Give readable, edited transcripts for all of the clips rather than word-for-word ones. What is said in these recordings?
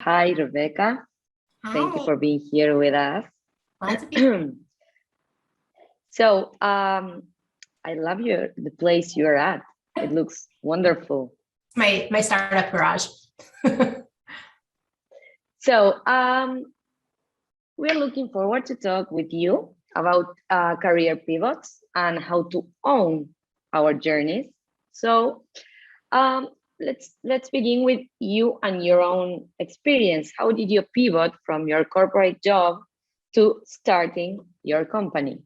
Hi, Rebecca. Thank you Hi, for being here with us. glad to be here. So, I love the place you're at. It looks wonderful. My startup garage. So, we're looking forward to talk with you about career pivots and how to own our journeys. So, um, let's begin with you and your own experience. How did you pivot from your corporate job to starting your company?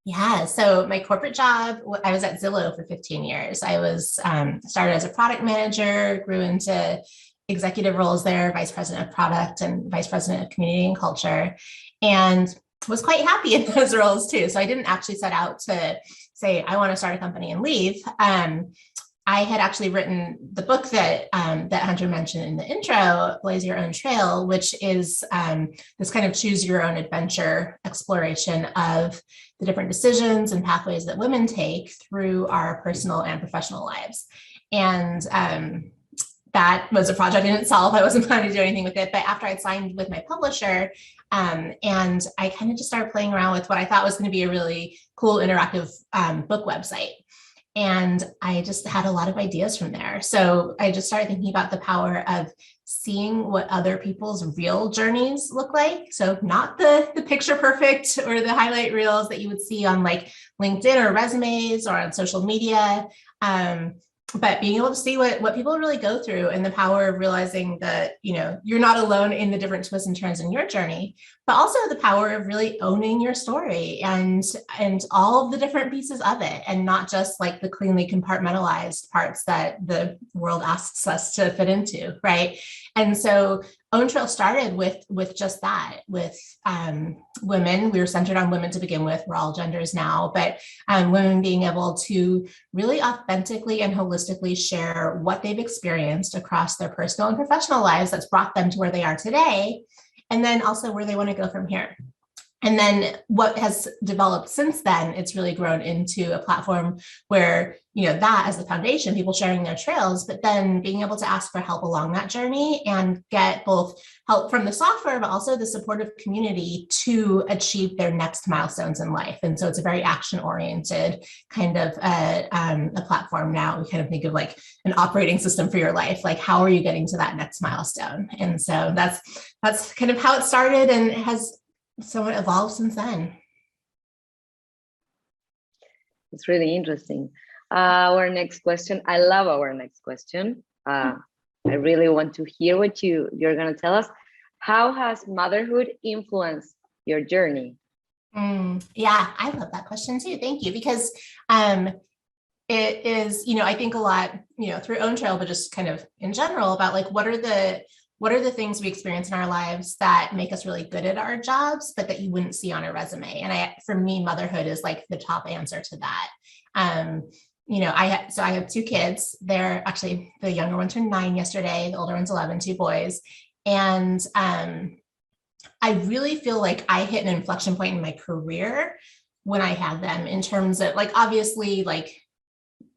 Yeah, so my corporate job, I was at Zillow for 15 years. I was started as a product manager, grew into executive roles there, vice president of product and vice president of community and culture, and was quite happy in those roles too. So I didn't actually set out to say, I want to start a company and leave. I had actually written the book that that Hunter mentioned in the intro, Blaze Your Own Trail, which is this kind of choose your own adventure exploration of the different decisions and pathways that women take through our personal and professional lives. And that was a project in itself. I wasn't planning to do anything with it, but after I'd signed with my publisher, and I kind of just started playing around with what I thought was going to be a really cool interactive book website. And I just had a lot of ideas from there. So I just started thinking about the power of seeing what other people's real journeys look like. So not the picture perfect or the highlight reels that you would see on like LinkedIn or resumes or on social media. But being able to see what people really go through and the power of realizing that, you're not alone in the different twists and turns in your journey, but also the power of really owning your story and all of the different pieces of it, and not just like the cleanly compartmentalized parts that the world asks us to fit into, right? And so OwnTrail started with just that, with women. We were centered on women to begin with. We're all genders now, but women being able to really authentically and holistically share what they've experienced across their personal and professional lives that's brought them to where they are today, and then also where they want to go from here. And then what has developed since then, it's really grown into a platform where, that as the foundation, people sharing their trails, but then being able to ask for help along that journey and get both help from the software, but also the supportive community to achieve their next milestones in life. And so it's a very action-oriented kind of a platform now. We kind of think of like an operating system for your life, like how are you getting to that next milestone? And so that's kind of how it started, and it has somewhat evolved since then. It's really interesting. Our next question, I love our next question. I really want to hear what you're going to tell us. How has motherhood influenced your journey? Yeah, I love that question too. Thank you. Because it is, I think a lot, through OwnTrail, but just kind of in general about like, what are the things we experience in our lives that make us really good at our jobs, but that you wouldn't see on a resume? And for me, motherhood is like the top answer to that. I have two kids. They're actually, the younger one turned 9 yesterday. The older one's 11, two boys. And I really feel like I hit an inflection point in my career when I had them, in terms of like, obviously, like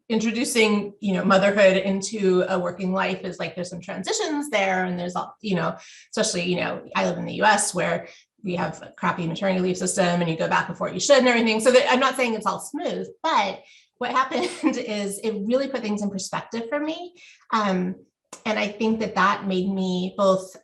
introducing, motherhood into a working life is like, there's some transitions there. And there's, especially, I live in the US where we have a crappy maternity leave system and you go back before you should and everything. So I'm not saying it's all smooth, but what happened is it really put things in perspective for me. And I think that made me both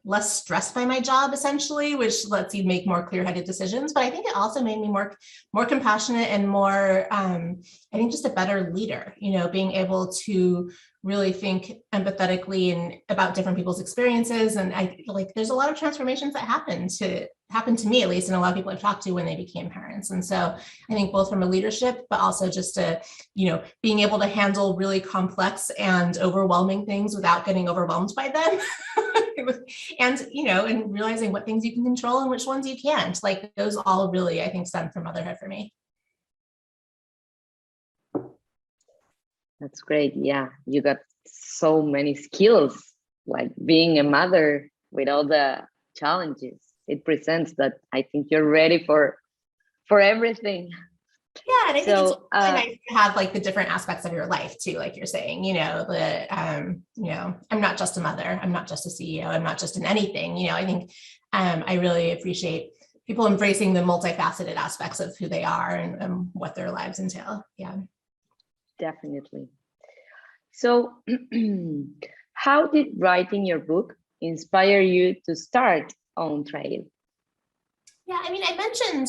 less stressed by my job, essentially, which lets you make more clear-headed decisions. But I think it also made me more compassionate and more, I think, just a better leader, being able to really think empathetically and about different people's experiences. And there's a lot of transformations that happened to me, at least, and a lot of people I've talked to when they became parents. And so I think both from a leadership, but also just being able to handle really complex and overwhelming things without getting overwhelmed by them. And realizing what things you can control and which ones you can't. Like, those all really, I think, stem from motherhood for me. That's great. Yeah, you got so many skills, like being a mother with all the challenges it presents, that I think you're ready for everything. Yeah, and I think it's So really nice to have like the different aspects of your life too, like you're saying, I'm not just a mother, I'm not just a CEO, I'm not just in anything, I think I really appreciate people embracing the multifaceted aspects of who they are and what their lives entail. Yeah. definitely. So how did writing your book inspire you to start OwnTrail? Yeah, I mean, I mentioned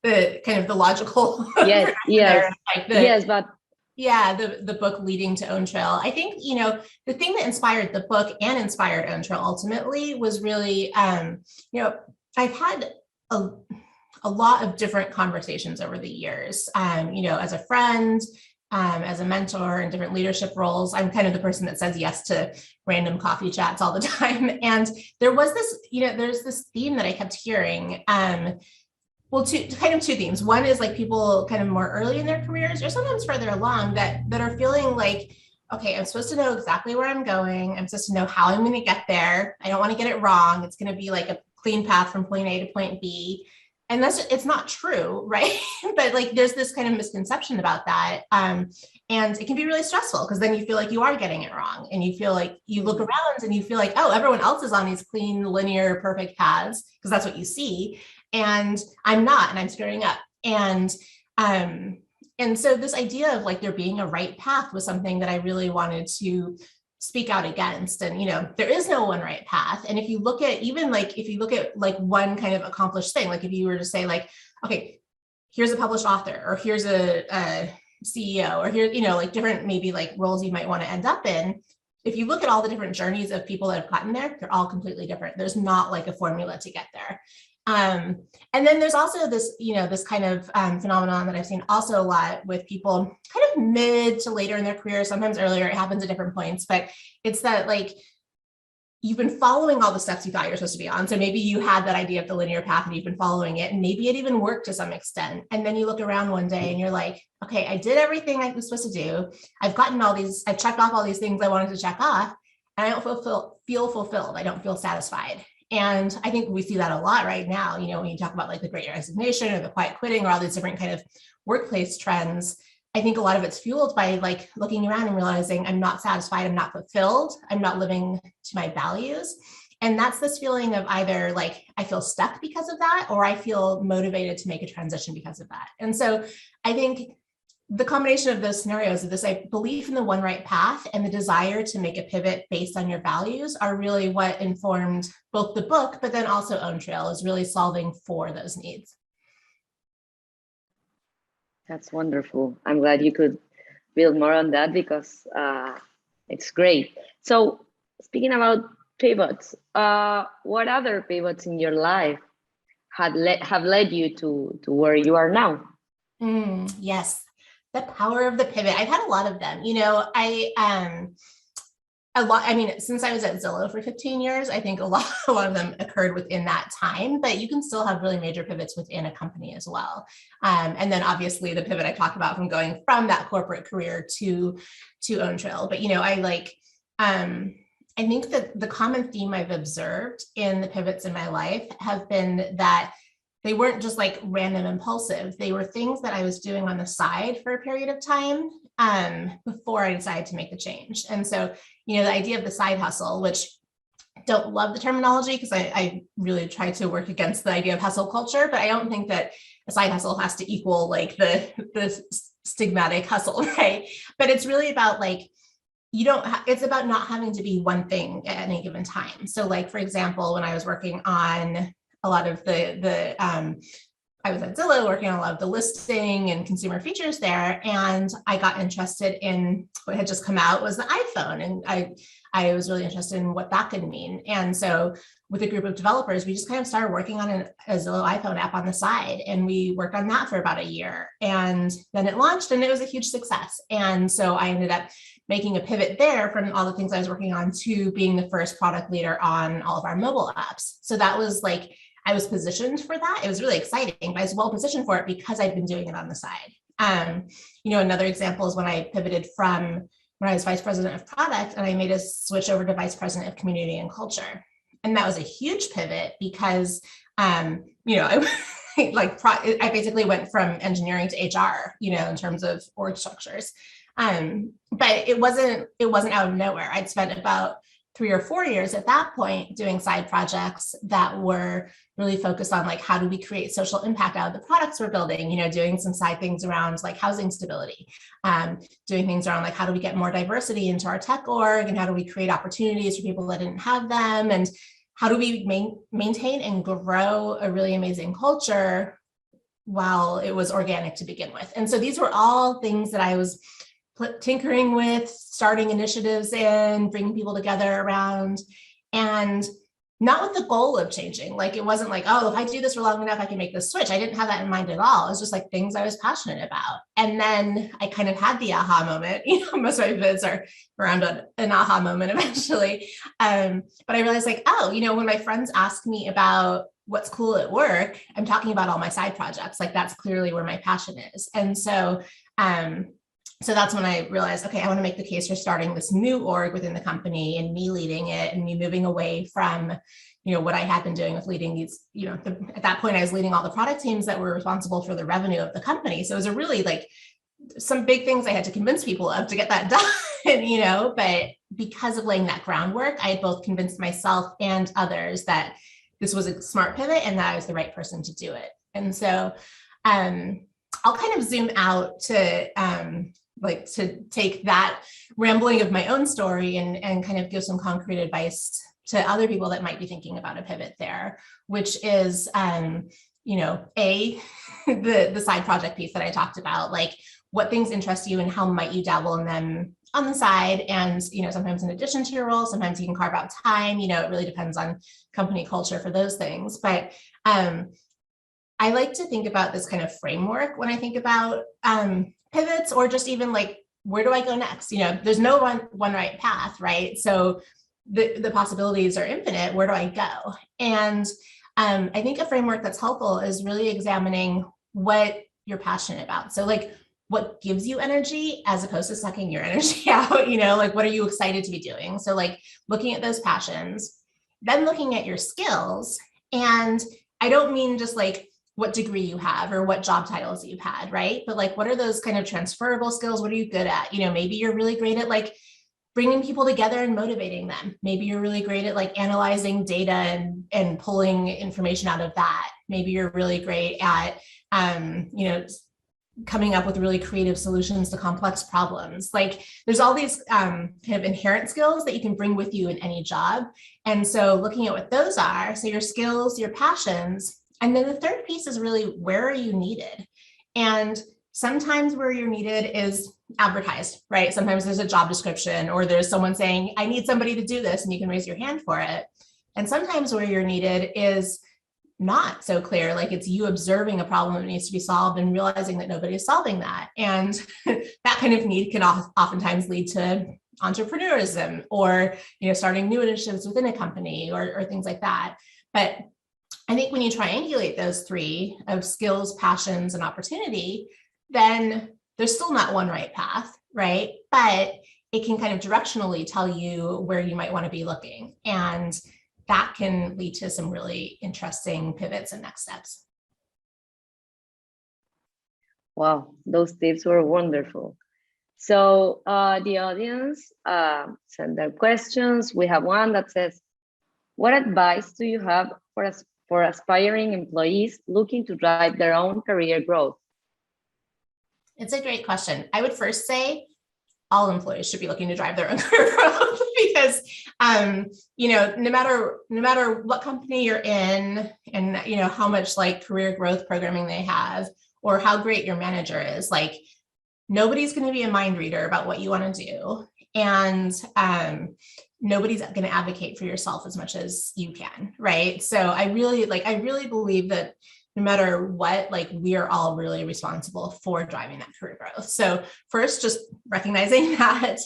the kind of the logical Yes, there, yes, like yes, but the book leading to OwnTrail. I think, the thing that inspired the book and inspired OwnTrail ultimately was really, I've had a lot of different conversations over the years, as a friend, as a mentor in different leadership roles. I'm kind of the person that says yes to random coffee chats all the time. And there was this, there's this theme that I kept hearing. Two themes. One is like people kind of more early in their careers or sometimes further along that are feeling like, okay, I'm supposed to know exactly where I'm going. I'm supposed to know how I'm going to get there. I don't want to get it wrong. It's going to be like a clean path from point A to point B. And it's not true, right? But like there's this kind of misconception about that. And it can be really stressful because then you feel like you are getting it wrong. And you feel like you look around and you feel like, oh, everyone else is on these clean, linear, perfect paths because that's what you see. And I'm not, and I'm screwing up. And so this idea of like there being a right path was something that I really wanted to speak out against. And, there is no one right path. And if you look at one kind of accomplished thing, like if you were to say like, okay, here's a published author, or here's a CEO, or here, like different maybe like roles you might want to end up in. If you look at all the different journeys of people that have gotten there, they're all completely different. There's not like a formula to get there. And then there's also this, this kind of phenomenon that I've seen also a lot with people kind of mid to later in their career, sometimes earlier, it happens at different points, but it's that like, you've been following all the steps you thought you were supposed to be on. So maybe you had that idea of the linear path and you've been following it, and maybe it even worked to some extent. And then you look around one day and you're like, okay, I did everything I was supposed to do. I've checked off all these things I wanted to check off, and I don't feel fulfilled. I don't feel satisfied. And I think we see that a lot right now, when you talk about like the great resignation or the quiet quitting or all these different kind of workplace trends. I think a lot of it's fueled by like looking around and realizing I'm not satisfied, I'm not fulfilled, I'm not living to my values. And that's this feeling of either like I feel stuck because of that, or I feel motivated to make a transition because of that. And so I think the combination of those scenarios of this belief in the one right path and the desire to make a pivot based on your values are really what informed both the book, but then also OwnTrail is really solving for those needs. that's wonderful. I'm glad you could build more on that because it's great. So speaking about pivots, what other pivots in your life have led you to where you are now? Yes. The power of the pivot. I've had a lot of them. Since I was at Zillow for 15 years, I think a lot of them occurred within that time, but you can still have really major pivots within a company as well. And then obviously the pivot I talked about from going from that corporate career to OwnTrail. But, I think that the common theme I've observed in the pivots in my life have been that they weren't just like random impulsive. They were things that I was doing on the side for a period of time before I decided to make the change. And so, the idea of the side hustle, which I don't love the terminology because I really try to work against the idea of hustle culture, but I don't think that a side hustle has to equal like the stigmatic hustle, right? But it's really about like, it's about not having to be one thing at any given time. So like, for example, when I was working on a lot of I was at Zillow working on a lot of the listing and consumer features there. And I got interested in what had just come out was the iPhone. And I was really interested in what that could mean. And so with a group of developers, we just kind of started working on a Zillow iPhone app on the side. And we worked on that for about a year. And then it launched and it was a huge success. And so I ended up making a pivot there from all the things I was working on to being the first product leader on all of our mobile apps. So that was like, I was positioned for that. It was really exciting, but I was well positioned for it because I'd been doing it on the side. Another example is when I pivoted from when I was vice president of product and I made a switch over to vice president of community and culture. And that was a huge pivot because, I I basically went from engineering to HR, in terms of org structures. But it wasn't out of nowhere. I'd spent about 3 or 4 years at that point doing side projects that were really focused on like, how do we create social impact out of the products we're building, doing some side things around like housing stability, doing things around like, how do we get more diversity into our tech org, and how do we create opportunities for people that didn't have them, and how do we maintain and grow a really amazing culture while it was organic to begin with. And so these were all things that I was tinkering with, starting initiatives in, bringing people together around, and not with the goal of changing. Like, it wasn't like, oh, if I do this for long enough, I can make this switch. I didn't have that in mind at all. It was just like things I was passionate about. And then I kind of had the aha moment. Most of my vids are around an aha moment eventually. But I realized like, oh, when my friends ask me about what's cool at work, I'm talking about all my side projects. Like, that's clearly where my passion is. And so, so that's when I realized, okay, I want to make the case for starting this new org within the company, and me leading it, and me moving away from, what I had been doing with leading these, at that point I was leading all the product teams that were responsible for the revenue of the company. So it was a really like some big things I had to convince people of to get that done, but because of laying that groundwork, I had both convinced myself and others that this was a smart pivot and that I was the right person to do it. And so I'll kind of zoom out to take that rambling of my own story and kind of give some concrete advice to other people that might be thinking about a pivot there, which is, the side project piece that I talked about, like what things interest you and how might you dabble in them on the side. And, sometimes in addition to your role, sometimes you can carve out time, it really depends on company culture for those things. But I like to think about this kind of framework when I think about pivots, or just even like, where do I go next? There's no one right path, right? So the possibilities are infinite. Where do I go? And I think a framework that's helpful is really examining what you're passionate about. So like, what gives you energy as opposed to sucking your energy out, like, what are you excited to be doing? So like looking at those passions, then looking at your skills. And I don't mean just like what degree you have or what job titles you've had, right? But like, what are those kind of transferable skills? What are you good at? Maybe you're really great at like bringing people together and motivating them. Maybe you're really great at like analyzing data and pulling information out of that. Maybe you're really great at, coming up with really creative solutions to complex problems. Like, there's all these kind of inherent skills that you can bring with you in any job. And so looking at what those are, so your skills, your passions, and then the third piece is really, where are you needed? And sometimes where you're needed is advertised, right? Sometimes there's a job description, or there's someone saying, I need somebody to do this, and you can raise your hand for it. And sometimes where you're needed is not so clear, like it's you observing a problem that needs to be solved and realizing that nobody is solving that. And that kind of need can oftentimes lead to entrepreneurism, or starting new initiatives within a company, or things like that. But I think when you triangulate those three of skills, passions, and opportunity, then there's still not one right path, right? But it can kind of directionally tell you where you might want to be looking. And that can lead to some really interesting pivots and next steps. Wow, those tips were wonderful. So the audience send their questions. We have one that says, what advice do you have for aspiring employees looking to drive their own career growth? It's a great question. I would first say all employees should be looking to drive their own career growth, because no matter what company you're in, and how much like career growth programming they have, or how great your manager is, like nobody's going to be a mind reader about what you want to do, and nobody's going to advocate for yourself as much as you can, right? So I really believe that no matter what, like we are all really responsible for driving that career growth. So first, just recognizing that.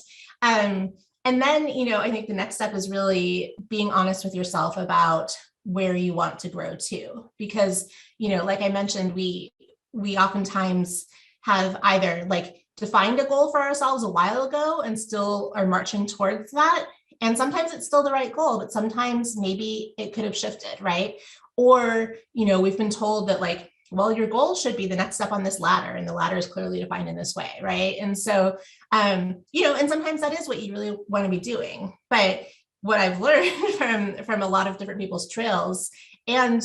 And then, I think the next step is really being honest with yourself about where you want to grow to. Because, like I mentioned, we oftentimes have either like defined a goal for ourselves a while ago and still are marching towards that. And sometimes it's still the right goal, but sometimes maybe it could have shifted, right? Or, we've been told that like well, your goal should be the next step on this ladder, and the ladder is clearly defined in this way, right? And so, and sometimes that is what you really want to be doing. But what I've learned from a lot of different people's trails, and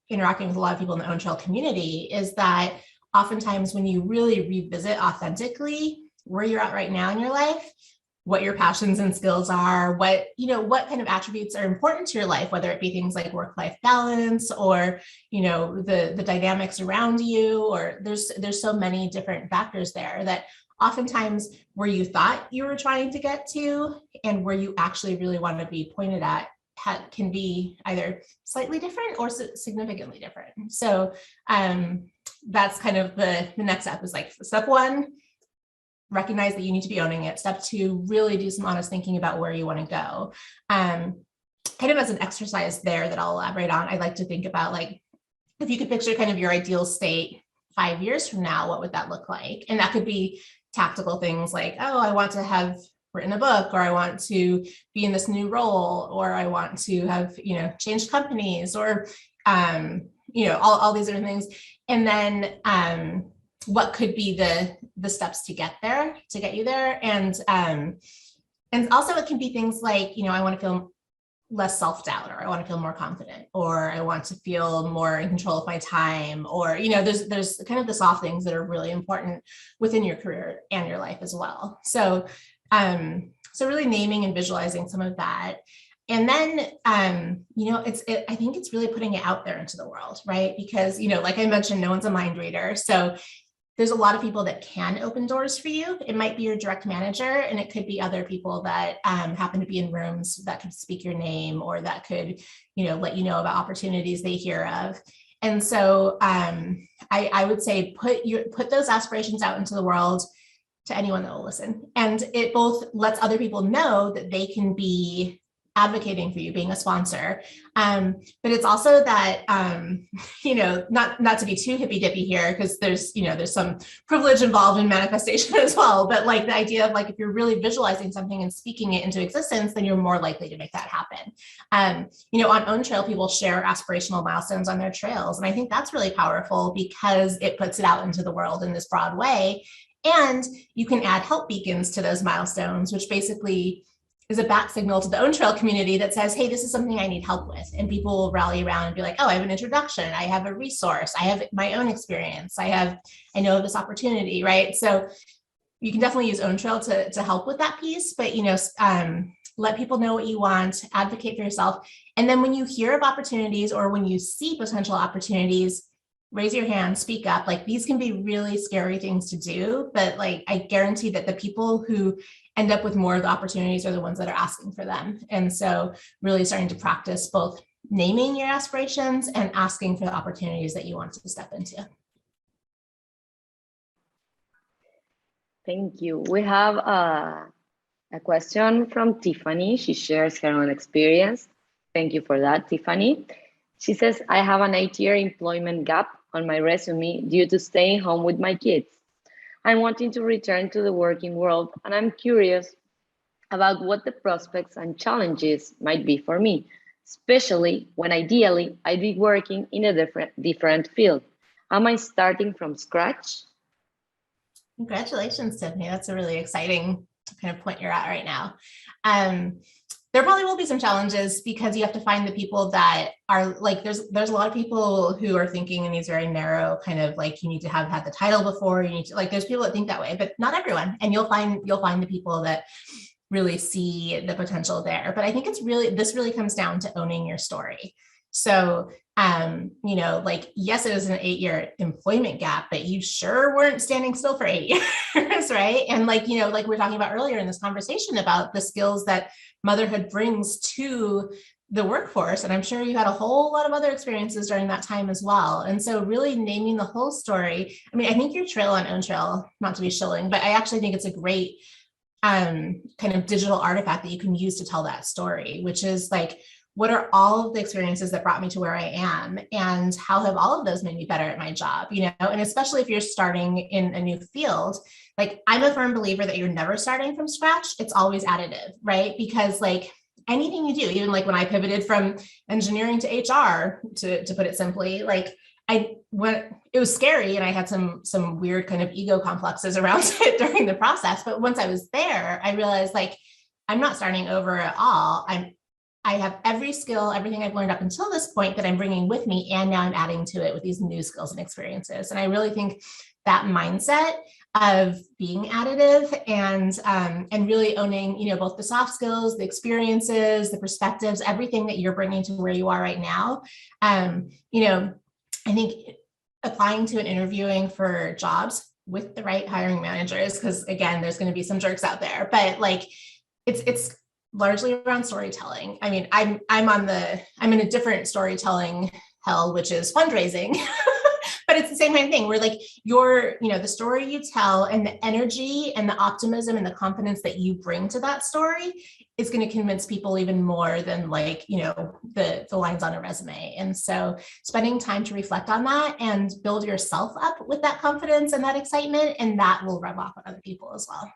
interacting with a lot of people in the OwnTrail community, is that oftentimes when you really revisit authentically where you're at right now in your life, what your passions and skills are, what kind of attributes are important to your life, whether it be things like work-life balance or, the dynamics around you, or there's so many different factors there that oftentimes where you thought you were trying to get to and where you actually really want to be pointed at can be either slightly different or significantly different. So that's kind of the next step is like step one, recognize that you need to be owning it. Step two, really do some honest thinking about where you want to go. Kind of as an exercise there that I'll elaborate on, I like to think about like, if you could picture kind of your ideal state 5 years from now, what would that look like? And that could be tactical things like, oh, I want to have written a book, or I want to be in this new role, or I want to have, changed companies, or, all these different things. And then, what could be the steps to get you there. And also it can be things like, I want to feel less self-doubt, or I want to feel more confident, or I want to feel more in control of my time, or, there's kind of the soft things that are really important within your career and your life as well. So, so really naming and visualizing some of that. And then, I think it's really putting it out there into the world, right? Because, like I mentioned, no one's a mind reader. So there's a lot of people that can open doors for you. It might be your direct manager, and it could be other people that happen to be in rooms that could speak your name, or that could, let you know about opportunities they hear of. And so I would say put those aspirations out into the world to anyone that will listen. And it both lets other people know that they can be advocating for you, being a sponsor. But it's also that, not to be too hippy dippy here, because there's some privilege involved in manifestation as well. But like the idea of like, if you're really visualizing something and speaking it into existence, then you're more likely to make that happen. On OwnTrail, people share aspirational milestones on their trails. And I think that's really powerful because it puts it out into the world in this broad way. And you can add help beacons to those milestones, which basically is a bat signal to the OwnTrail community that says, hey, this is something I need help with. And people will rally around and be like, oh, I have an introduction. I have a resource. I have my own experience. I know of this opportunity, right? So you can definitely use OwnTrail to help with that piece, but, let people know what you want, advocate for yourself. And then when you hear of opportunities, or when you see potential opportunities, raise your hand, speak up. Like, these can be really scary things to do, but like, I guarantee that the people who end up with more of the opportunities are the ones that are asking for them. And so really starting to practice both naming your aspirations and asking for the opportunities that you want to step into. Thank you. We have a question from Tiffany. She shares her own experience. Thank you for that, Tiffany. She says, I have an 8-year employment gap on my resume due to staying home with my kids. I'm wanting to return to the working world, and I'm curious about what the prospects and challenges might be for me, especially when ideally I'd be working in a different field. Am I starting from scratch? Congratulations, Tiffany. That's a really exciting kind of point you're at right now. There probably will be some challenges because you have to find the people that are like, there's a lot of people who are thinking in these very narrow kind of like, you need to have had the title before, you need to, like, there's people that think that way, but not everyone. And you'll find the people that really see the potential there. But I think this really comes down to owning your story. So, like, yes, it was an 8-year employment gap, but you sure weren't standing still for 8 years, right? And like, like we were talking about earlier in this conversation about the skills that motherhood brings to the workforce. And I'm sure you had a whole lot of other experiences during that time as well. And so really naming the whole story. I mean, I think your trail on OwnTrail, not to be shilling, but I actually think it's a great kind of digital artifact that you can use to tell that story, which is like, what are all of the experiences that brought me to where I am, and how have all of those made me better at my job, and especially if you're starting in a new field, like, I'm a firm believer that you're never starting from scratch. It's always additive, right? Because like anything you do, even like when I pivoted from engineering to HR, to put it simply, like it was scary, and I had some weird kind of ego complexes around it during the process. But once I was there, I realized like, I'm not starting over at all. I have every skill, everything I've learned up until this point that I'm bringing with me, and now I'm adding to it with these new skills and experiences. And I really think that mindset of being additive and really owning, both the soft skills, the experiences, the perspectives, everything that you're bringing to where you are right now. I think applying to and interviewing for jobs with the right hiring managers, because again, there's going to be some jerks out there, but like it's largely around storytelling. I mean, I'm in a different storytelling hell, which is fundraising, but it's the same kind of thing where like the story you tell and the energy and the optimism and the confidence that you bring to that story is going to convince people even more than like, the lines on a resume. And so spending time to reflect on that and build yourself up with that confidence and that excitement, and that will rub off on other people as well.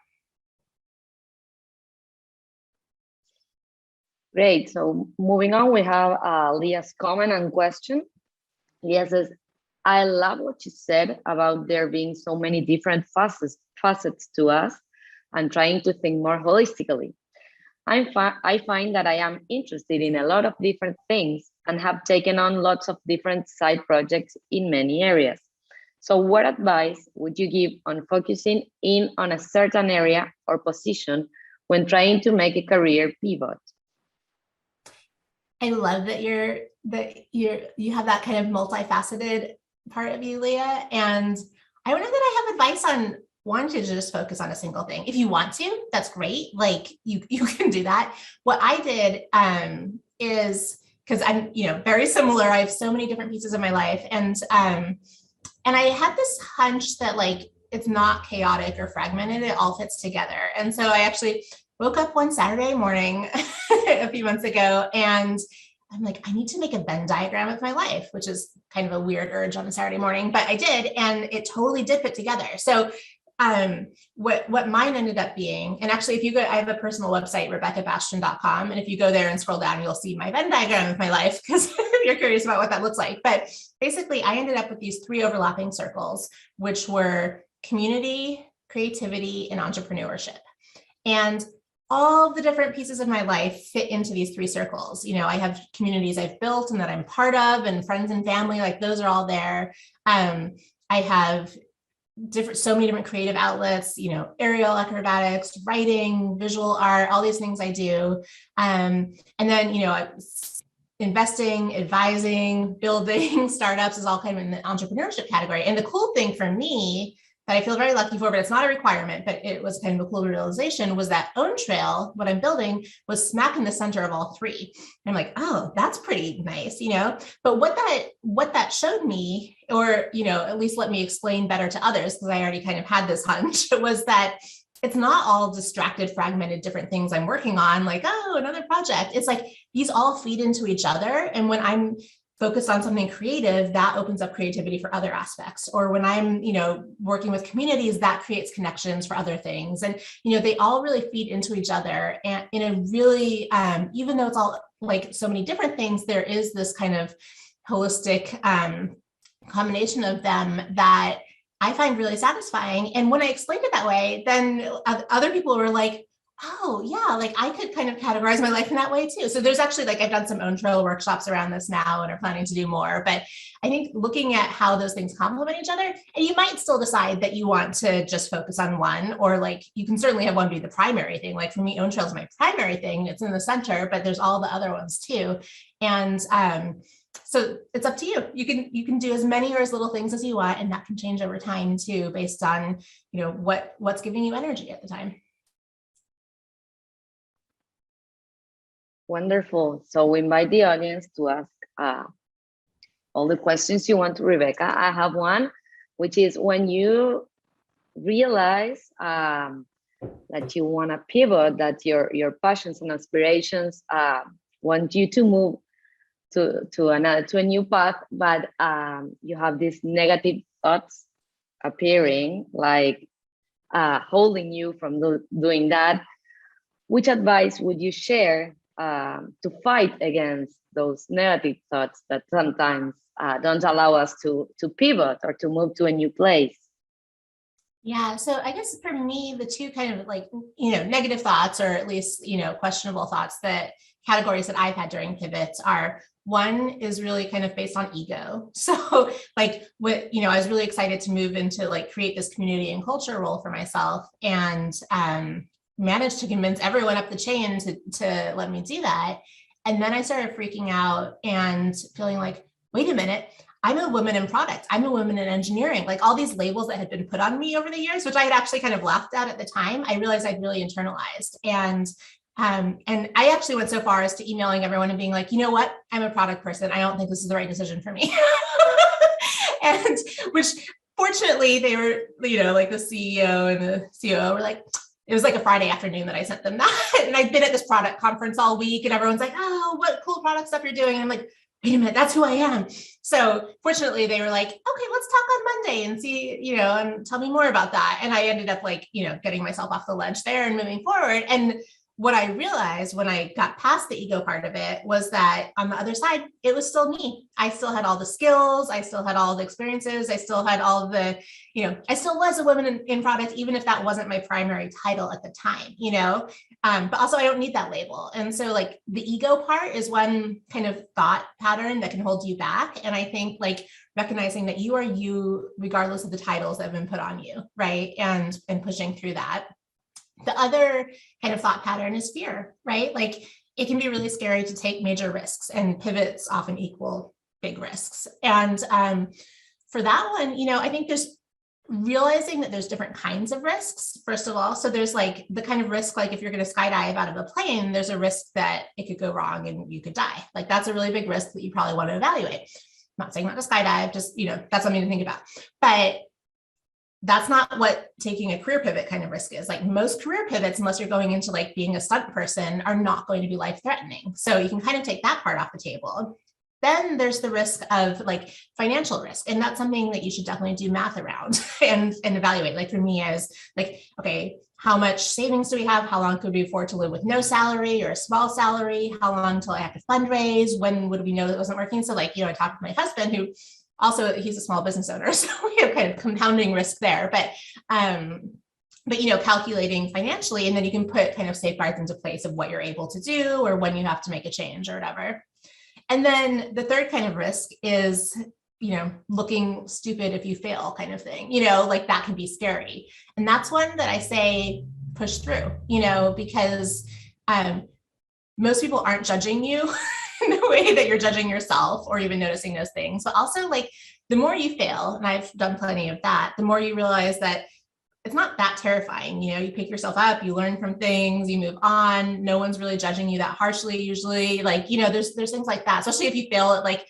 Great. So moving on, we have Leah's comment and question. Leah says, I love what you said about there being so many different facets to us and trying to think more holistically. I find that I am interested in a lot of different things and have taken on lots of different side projects in many areas. So what advice would you give on focusing in on a certain area or position when trying to make a career pivot? I love that you have that kind of multifaceted part of you, Leah. And I don't know that I have advice on wanting to just focus on a single thing. If you want to, that's great. Like you can do that. What I did is, because I'm, very similar. I have so many different pieces of my life. And I had this hunch that like, it's not chaotic or fragmented, it all fits together. And so I actually woke up one Saturday morning a few months ago, and I'm like, I need to make a Venn diagram of my life, which is kind of a weird urge on a Saturday morning, but I did, and it totally did fit together. So what mine ended up being, and actually if you go, I have a personal website, RebekahBastian.com. And if you go there and scroll down, you'll see my Venn diagram of my life, because you're curious about what that looks like. But basically I ended up with these 3 overlapping circles, which were community, creativity, and entrepreneurship. And all the different pieces of my life fit into these 3 circles. I have communities I've built and that I'm part of, and friends and family, like those are all there. I have so many different creative outlets, aerial acrobatics, writing, visual art, all these things I do. And then, investing, advising, building startups is all kind of in the entrepreneurship category. And the cool thing for me that I feel very lucky for, but it's not a requirement, but it was kind of a cool realization, was that OwnTrail, what I'm building, was smack in the center of all 3. And I'm like, oh, that's pretty nice, But what that showed me, or, at least let me explain better to others, because I already kind of had this hunch, was that it's not all distracted, fragmented, different things I'm working on, like, oh, another project. It's like, these all feed into each other. And when I'm focused on something creative, that opens up creativity for other aspects. Or when I'm, working with communities, that creates connections for other things. And, they all really feed into each other. And in a really, even though it's all like so many different things, there is this kind of holistic combination of them that I find really satisfying. And when I explained it that way, then other people were like, oh yeah, like I could kind of categorize my life in that way too. So there's actually, like, I've done some OwnTrail workshops around this now and are planning to do more, but I think looking at how those things complement each other, and you might still decide that you want to just focus on one, or like, you can certainly have one be the primary thing. Like for me, OwnTrail is my primary thing. It's in the center, but there's all the other ones too. And, so it's up to you. You can do as many or as little things as you want, and that can change over time too, based on, what's giving you energy at the time. Wonderful. So we invite the audience to ask all the questions you want to Rebekah. I have one, which is, when you realize that you want to pivot, that your passions and aspirations want you to move to a new path, but you have these negative thoughts appearing, like holding you from doing that, which advice would you share to fight against those negative thoughts that sometimes don't allow us to pivot or to move to a new place? Yeah. So I guess for me, the two kind of like, negative thoughts, or at least, questionable thoughts, that categories that I've had during pivots are, one is really kind of based on ego. So like I was really excited to move into like create this community and culture role for myself, and managed to convince everyone up the chain to let me do that. And then I started freaking out and feeling like, wait a minute, I'm a woman in product. I'm a woman in engineering. Like all these labels that had been put on me over the years, which I had actually kind of laughed at the time, I realized I'd really internalized. And I actually went so far as to emailing everyone and being like, you know what? I'm a product person. I don't think this is the right decision for me. And which fortunately they were, like the CEO and the COO were like, it was like a Friday afternoon that I sent them that. And I'd been at this product conference all week and everyone's like, oh, what cool product stuff you're doing. And I'm like, wait a minute, that's who I am. So fortunately they were like, okay, let's talk on Monday and see, and tell me more about that. And I ended up like, getting myself off the ledge there and moving forward. And what I realized when I got past the ego part of it was that on the other side, it was still me. I still had all the skills. I still had all the experiences. I still had all of the, I still was a woman in product, even if that wasn't my primary title at the time, but also I don't need that label. And so like the ego part is one kind of thought pattern that can hold you back. And I think like recognizing that you are you, regardless of the titles that have been put on you, right? And pushing through that. The other kind of thought pattern is fear, right? Like it can be really scary to take major risks, and pivots often equal big risks. And for that one, I think there's realizing that there's different kinds of risks, first of all. So there's like the kind of risk, like if you're going to skydive out of a plane, there's a risk that it could go wrong and you could die. Like that's a really big risk that you probably want to evaluate. I'm not saying not to skydive, just, that's something to think about. But that's not what taking a career pivot kind of risk is. Like most career pivots, unless you're going into like being a stunt person, are not going to be life-threatening. So you can kind of take that part off the table. Then there's the risk of like financial risk. And that's something that you should definitely do math around and evaluate. Like for me, I was like, okay, how much savings do we have? How long could we afford to live with no salary or a small salary? How long until I have to fundraise? When would we know that it wasn't working? So like, I talked to my husband, who also, he's a small business owner, so we have kind of compounding risk there, but calculating financially, and then you can put kind of safeguards into place of what you're able to do or when you have to make a change or whatever. And then the third kind of risk is, looking stupid if you fail kind of thing, like that can be scary. And that's one that I say push through, because most people aren't judging you in the way that you're judging yourself or even noticing those things. But also like the more you fail, and I've done plenty of that, the more you realize that it's not that terrifying. You pick yourself up, you learn from things, you move on. No one's really judging you that harshly usually. Like, there's things like that, especially if you fail at like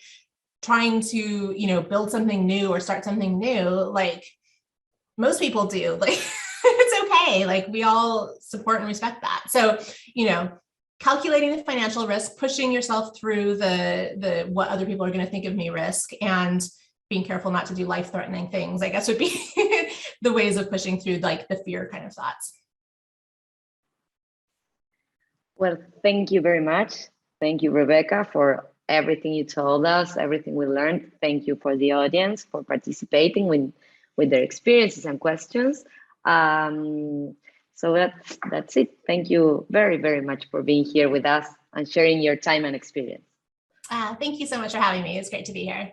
trying to, build something new or start something new, like most people do. Like it's okay. Like we all support and respect that. So, calculating the financial risk, pushing yourself through the what other people are going to think of me risk, and being careful not to do life-threatening things, I guess would be the ways of pushing through like the fear kind of thoughts. Well, thank you very much. Thank you, Rebekah, for everything you told us, everything we learned. Thank you for the audience for participating with their experiences and questions. So that's it. Thank you very, very much for being here with us and sharing your time and experience. Thank you so much for having me. It's great to be here.